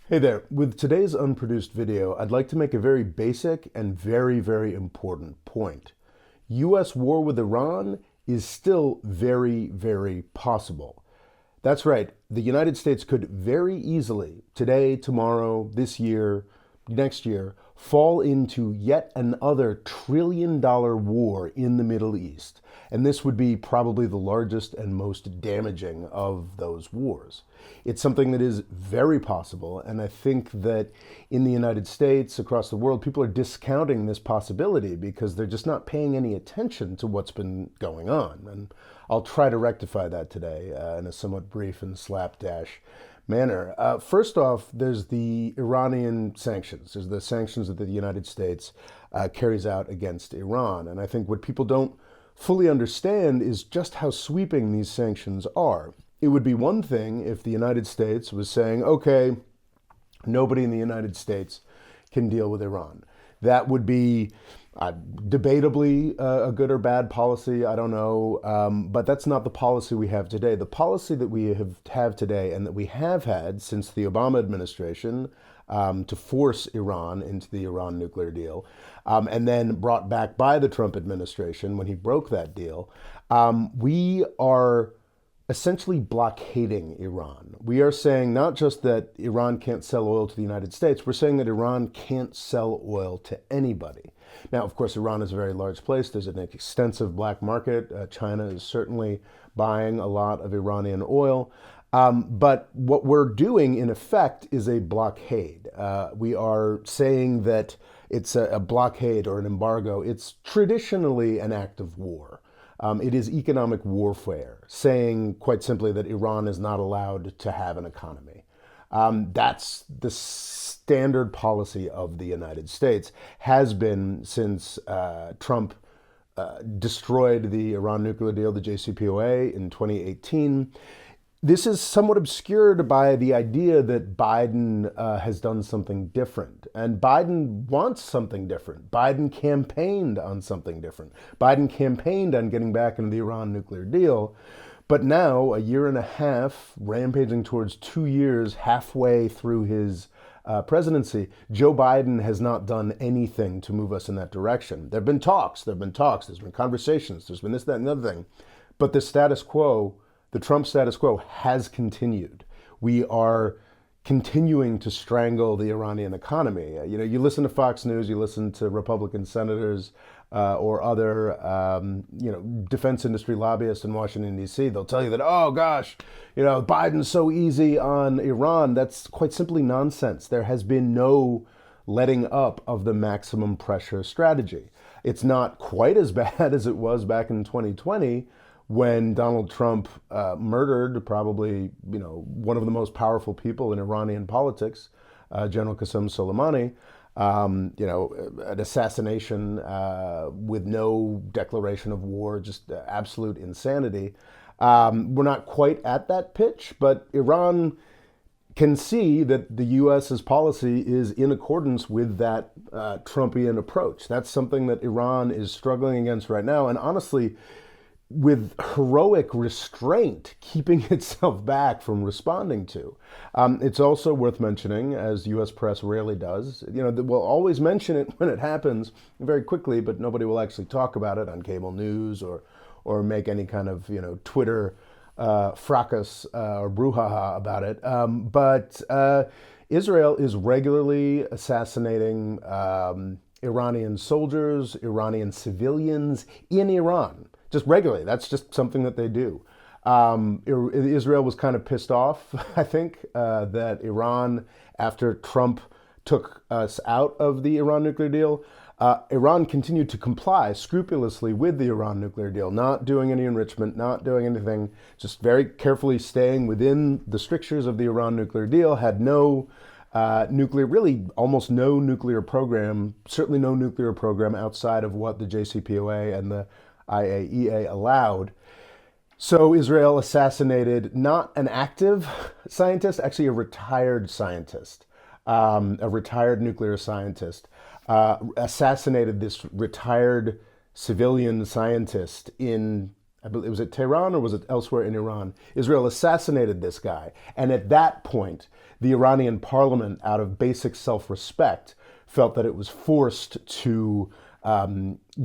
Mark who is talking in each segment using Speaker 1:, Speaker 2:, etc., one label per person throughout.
Speaker 1: Hey there. With today's unproduced video, I'd like to make a very basic and very, very important point. US war with Iran is still very, very possible. That's right. The United States could very easily, today, tomorrow, this year, next year, fall into yet another trillion-dollar war in the Middle East. And this would be probably the largest and most damaging of those wars. It's something that is very possible, and I think that in the United States, across the world, people are discounting this possibility because they're just not paying any attention to what's been going on. And I'll try to rectify that today in a somewhat brief and slapdash manner. First off, there's the Iranian sanctions. There's the sanctions that the United States carries out against Iran. And I think what people don't fully understand is just how sweeping these sanctions are. It would be one thing if the United States was saying, okay, nobody in the United States can deal with Iran. That would be debatably a good or bad policy. I don't know. But that's not the policy we have today. The policy that we have today and that we have had since the Obama administration to force Iran into the Iran nuclear deal, and then brought back by the Trump administration when he broke that deal, we are essentially blockading Iran. We are saying not just that Iran can't sell oil to the United States, we're saying that Iran can't sell oil to anybody. Now, of course, Iran is a very large place. There's an extensive black market. China is certainly buying a lot of Iranian oil. But what we're doing, in effect, is a blockade. We are saying that it's a blockade or an embargo. It's traditionally an act of war. It is economic warfare, saying quite simply that Iran is not allowed to have an economy. That's the standard policy of the United States, has been since Trump destroyed the Iran nuclear deal, the JCPOA, in 2018. This is somewhat obscured by the idea that Biden has done something different. And Biden wants something different. Biden campaigned on something different. Biden campaigned on getting back into the Iran nuclear deal. But now, a year and a half, rampaging towards 2 years, halfway through his presidency, Joe Biden has not done anything to move us in that direction. There have been talks, there's been conversations, there's been this, that, and the other thing. But the status quo, the Trump status quo, has continued. We are continuing to strangle the Iranian economy. You listen to Fox News, you listen to Republican senators or other, defense industry lobbyists in Washington, D.C. They'll tell you that, oh gosh, Biden's so easy on Iran. That's quite simply nonsense. There has been no letting up of the maximum pressure strategy. It's not quite as bad as it was back in 2020 when Donald Trump murdered probably, one of the most powerful people in Iranian politics, General Qasem Soleimani. An assassination with no declaration of war, just absolute insanity. We're not quite at that pitch, but Iran can see that the U.S.'s policy is in accordance with that Trumpian approach. That's something that Iran is struggling against right now. And honestly, with heroic restraint, keeping itself back from responding to. It's also worth mentioning, as U.S. press rarely does, we'll always mention it when it happens very quickly, but nobody will actually talk about it on cable news or make any kind of, Twitter fracas or brouhaha about it. But Israel is regularly assassinating Iranian soldiers, Iranian civilians in Iran. Just regularly. That's just something that they do. Israel was kind of pissed off, I think, that Iran, after Trump took us out of the Iran nuclear deal, Iran continued to comply scrupulously with the Iran nuclear deal, not doing any enrichment, not doing anything, just very carefully staying within the strictures of the Iran nuclear deal, had no really almost no nuclear program, certainly no nuclear program outside of what the JCPOA and the IAEA allowed. So Israel assassinated not an active scientist, actually a retired scientist, a retired nuclear scientist, assassinated this retired civilian scientist in I believe, was it Tehran or was it elsewhere in Iran? Israel assassinated this guy. And at that point, the Iranian parliament, out of basic self-respect, felt that it was forced to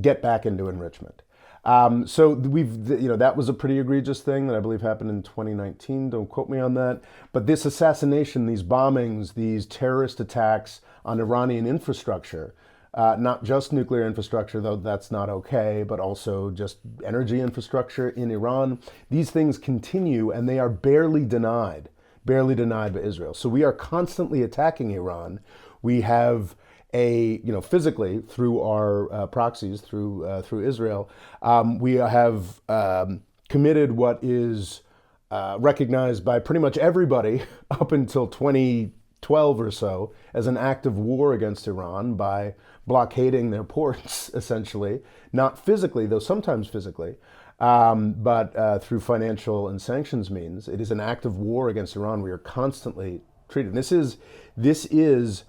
Speaker 1: get back into enrichment. So that was a pretty egregious thing that I believe happened in 2019. Don't quote me on that. But this assassination, these bombings, these terrorist attacks on Iranian infrastructure, not just nuclear infrastructure, though that's not okay, but also just energy infrastructure in Iran. These things continue and they are barely denied by Israel. So we are constantly attacking Iran. We have physically through our proxies, through Israel, we have committed what is recognized by pretty much everybody up until 2012 or so as an act of war against Iran by blockading their ports, essentially, not physically, though sometimes physically, but through financial and sanctions means. It is an act of war against Iran. We are constantly treated. This is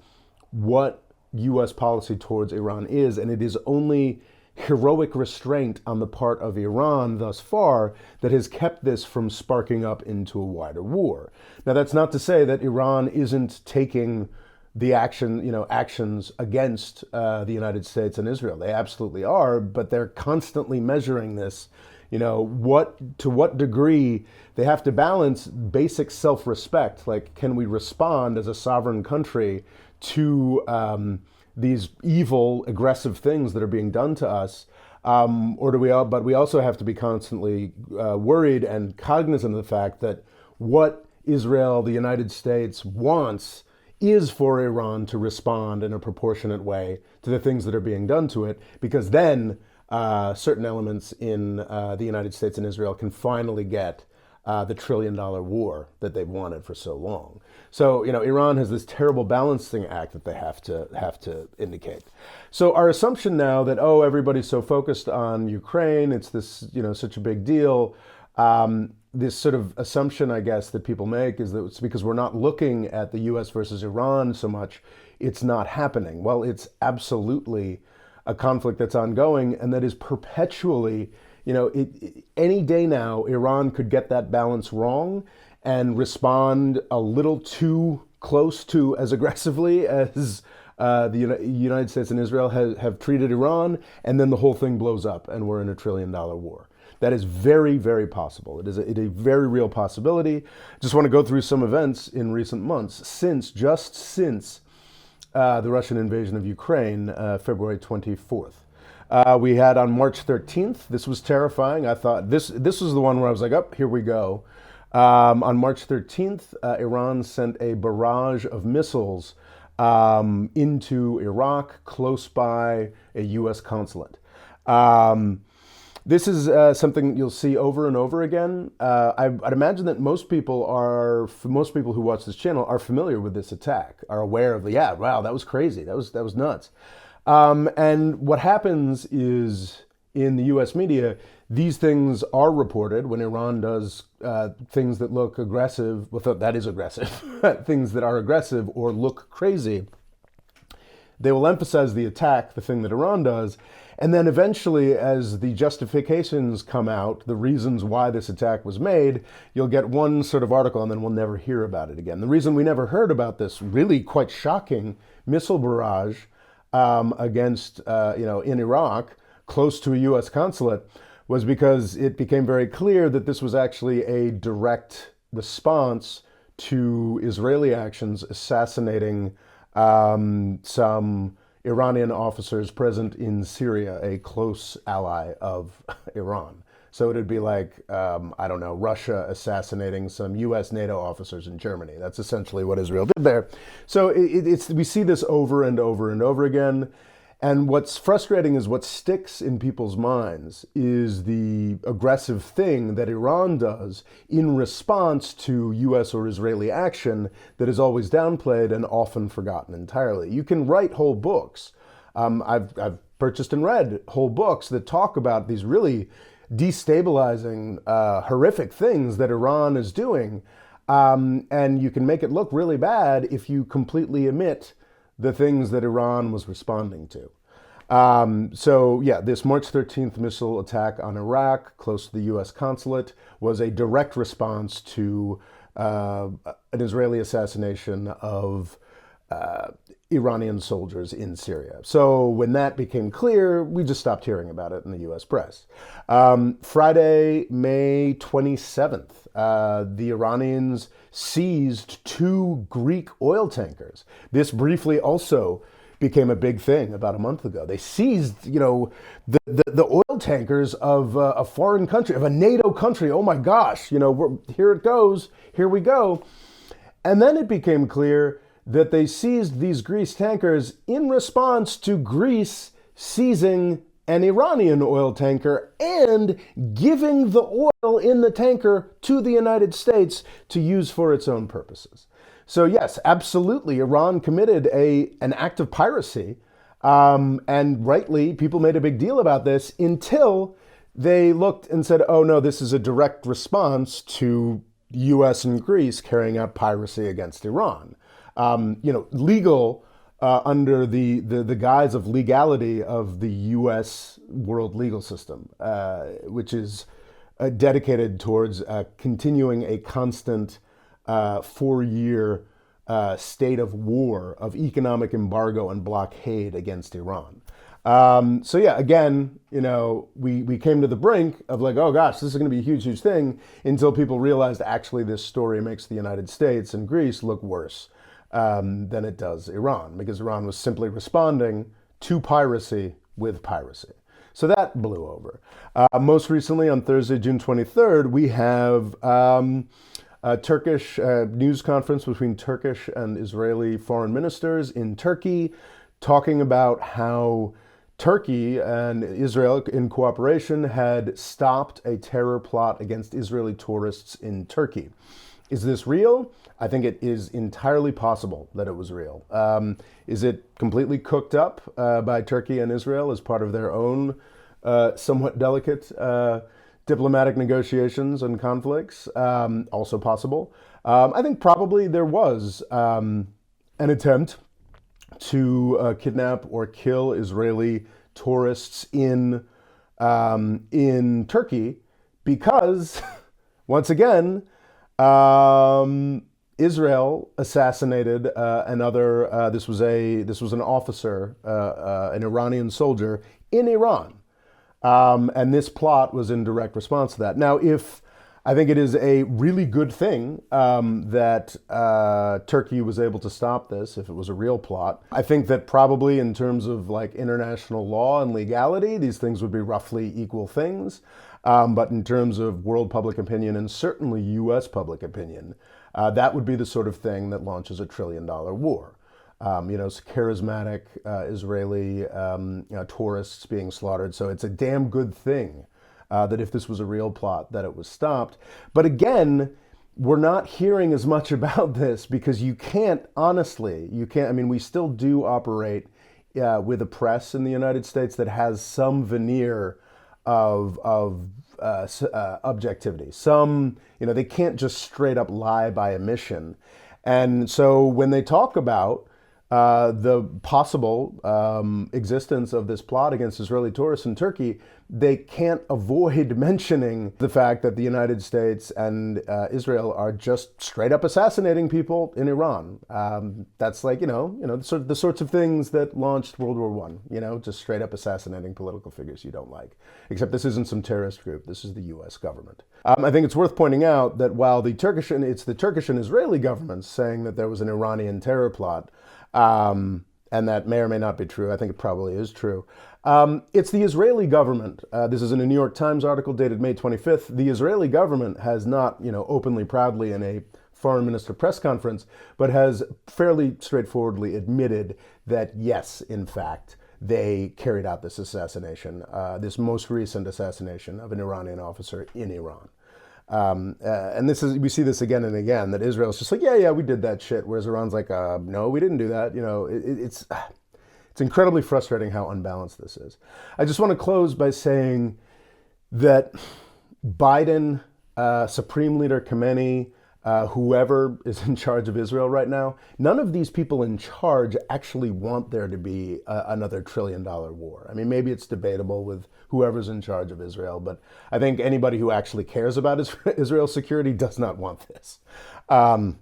Speaker 1: what U.S. policy towards Iran is, and it is only heroic restraint on the part of Iran thus far that has kept this from sparking up into a wider war. Now, that's not to say that Iran isn't taking the actions against the United States and Israel. They absolutely are, but they're constantly measuring this. To what degree they have to balance basic self-respect, like can we respond as a sovereign country to these evil, aggressive things that are being done to us, or do we? But we also have to be constantly worried and cognizant of the fact that what Israel, the United States, wants is for Iran to respond in a proportionate way to the things that are being done to it, because then certain elements in the United States and Israel can finally get the $1 trillion war that they've wanted for so long. So, Iran has this terrible balancing act that they have to indicate. So our assumption now that, everybody's so focused on Ukraine, it's this, such a big deal. This sort of assumption, I guess, that people make is that it's because we're not looking at the US versus Iran so much, it's not happening. Well, it's absolutely a conflict that's ongoing and that is perpetually, any day now, Iran could get that balance wrong and respond a little too close to as aggressively as the United States and Israel have treated Iran, and then the whole thing blows up and we're in a $1 trillion war. That is very, very possible. It is a very real possibility. Just want to go through some events in recent months since the Russian invasion of Ukraine, February 24th. We had on March 13th, this was terrifying. I thought this was the one where I was like, here we go. On March 13th, Iran sent a barrage of missiles into Iraq, close by a U.S. consulate. This is something you'll see over and over again. I'd imagine that most people who watch this channel are familiar with this attack, are aware of wow, that was crazy, that was nuts. And what happens is in the U.S. media, these things are reported when Iran does things that look aggressive, that is aggressive, things that are aggressive or look crazy. They will emphasize the attack, the thing that Iran does, and then eventually, as the justifications come out, the reasons why this attack was made, you'll get one sort of article and then we'll never hear about it again. The reason we never heard about this really quite shocking missile barrage against, in Iraq, close to a U.S. consulate, was because it became very clear that this was actually a direct response to Israeli actions assassinating some Iranian officers present in Syria, a close ally of Iran. So it'd be like, Russia assassinating some U.S. NATO officers in Germany. That's essentially what Israel did there. So we see this over and over and over again. And what's frustrating is what sticks in people's minds is the aggressive thing that Iran does in response to U.S. or Israeli action that is always downplayed and often forgotten entirely. You can write whole books. I've purchased and read whole books that talk about these really destabilizing, horrific things that Iran is doing. And you can make it look really bad if you completely omit the things that Iran was responding to. So yeah, this March 13th missile attack on Iraq, close to the U.S. consulate, was a direct response to an Israeli assassination of Iranian soldiers in Syria. So when that became clear, we just stopped hearing about it in the U.S. press. Friday, May 27th, the Iranians seized 2 Greek oil tankers. This briefly also became a big thing about a month ago. They seized, the oil tankers of a foreign country, of a NATO country. Oh my gosh, here it goes, here we go. And then it became clear that they seized these Greece tankers in response to Greece seizing an Iranian oil tanker and giving the oil in the tanker to the United States to use for its own purposes. So yes, absolutely, Iran committed an act of piracy, and rightly, people made a big deal about this until they looked and said, oh no, this is a direct response to the U.S. and Greece carrying out piracy against Iran. Legal under the guise of legality of the U.S. world legal system, which is dedicated towards continuing a constant 4-year state of war, of economic embargo and blockade against Iran. So yeah, again, we came to the brink of like, oh gosh, this is going to be a huge, huge thing, until people realized actually this story makes the United States and Greece look worse than it does Iran, because Iran was simply responding to piracy with piracy. So that blew over. Most recently, on Thursday, June 23rd, we have a Turkish news conference between Turkish and Israeli foreign ministers in Turkey, talking about how Turkey and Israel, in cooperation, had stopped a terror plot against Israeli tourists in Turkey. Is this real? I think it is entirely possible that it was real. Is it completely cooked up by Turkey and Israel as part of their own somewhat delicate diplomatic negotiations and conflicts? Also possible. I think probably there was an attempt to kidnap or kill Israeli tourists in Turkey because, once again, Israel assassinated another. This was an officer, an Iranian soldier in Iran, and this plot was in direct response to that. Now, I think it is a really good thing that Turkey was able to stop this, if it was a real plot. I think that probably in terms of like international law and legality, these things would be roughly equal things. But in terms of world public opinion and certainly U.S. public opinion, that would be the sort of thing that launches a $1 trillion war. Charismatic Israeli tourists being slaughtered. So it's a damn good thing that if this was a real plot, that it was stopped. But again, we're not hearing as much about this because you can't, we still do operate with a press in the United States that has some veneer of objectivity. They can't just straight up lie by omission. And so when they talk about the possible existence of this plot against Israeli tourists in Turkey, they can't avoid mentioning the fact that the United States and Israel are just straight up assassinating people in Iran. That's like, the sorts of things that launched World War I, just straight up assassinating political figures you don't like. Except this isn't some terrorist group, this is the US government. I think it's worth pointing out that while it's the Turkish and Israeli governments saying that there was an Iranian terror plot, and that may or may not be true. I think it probably is true. It's the Israeli government. This is in a New York Times article dated May 25th. The Israeli government has not, openly, proudly in a foreign minister press conference, but has fairly straightforwardly admitted that yes, in fact, they carried out this assassination, this most recent assassination of an Iranian officer in Iran. And we see this again and again, that Israel's just like, yeah, we did that shit. Whereas Iran's like, no, we didn't do that. It's incredibly frustrating how unbalanced this is. I just want to close by saying that Biden, Supreme Leader Khamenei, whoever is in charge of Israel right now, none of these people in charge actually want there to be another $1 trillion war. I mean, maybe it's debatable with whoever's in charge of Israel, but I think anybody who actually cares about Israel's security does not want this. The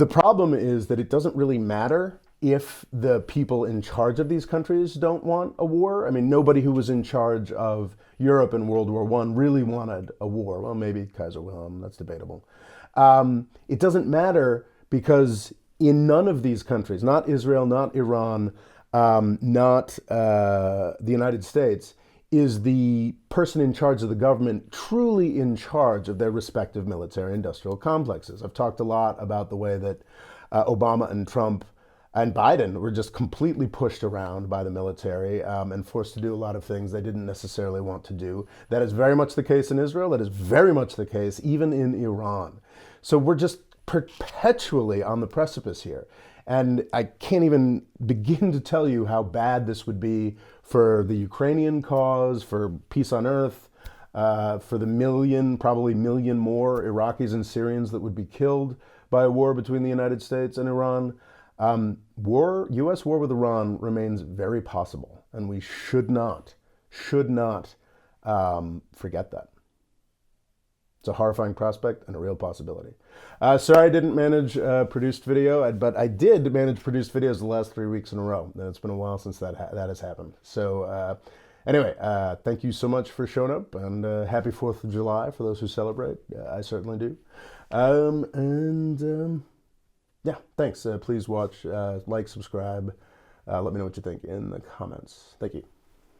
Speaker 1: problem is that it doesn't really matter if the people in charge of these countries don't want a war. I mean, nobody who was in charge of Europe in World War I really wanted a war. Well, maybe Kaiser Wilhelm, that's debatable. It doesn't matter because in none of these countries, not Israel, not Iran, not the United States, is the person in charge of the government truly in charge of their respective military industrial complexes. I've talked a lot about the way that Obama and Trump and Biden were just completely pushed around by the military and forced to do a lot of things they didn't necessarily want to do. That is very much the case in Israel. That is very much the case even in Iran. So we're just perpetually on the precipice here. And I can't even begin to tell you how bad this would be for the Ukrainian cause, for peace on earth, for the probably million more Iraqis and Syrians that would be killed by a war between the United States and Iran. U.S. war with Iran remains very possible, and we should not forget that. It's a horrifying prospect and a real possibility. Sorry I didn't manage produced video, but I did manage produced videos the last 3 weeks in a row. And it's been a while since that has happened. So anyway, thank you so much for showing up, and happy 4th of July for those who celebrate. I certainly do. Yeah, thanks. Please watch, like, subscribe. Let me know what you think in the comments. Thank you.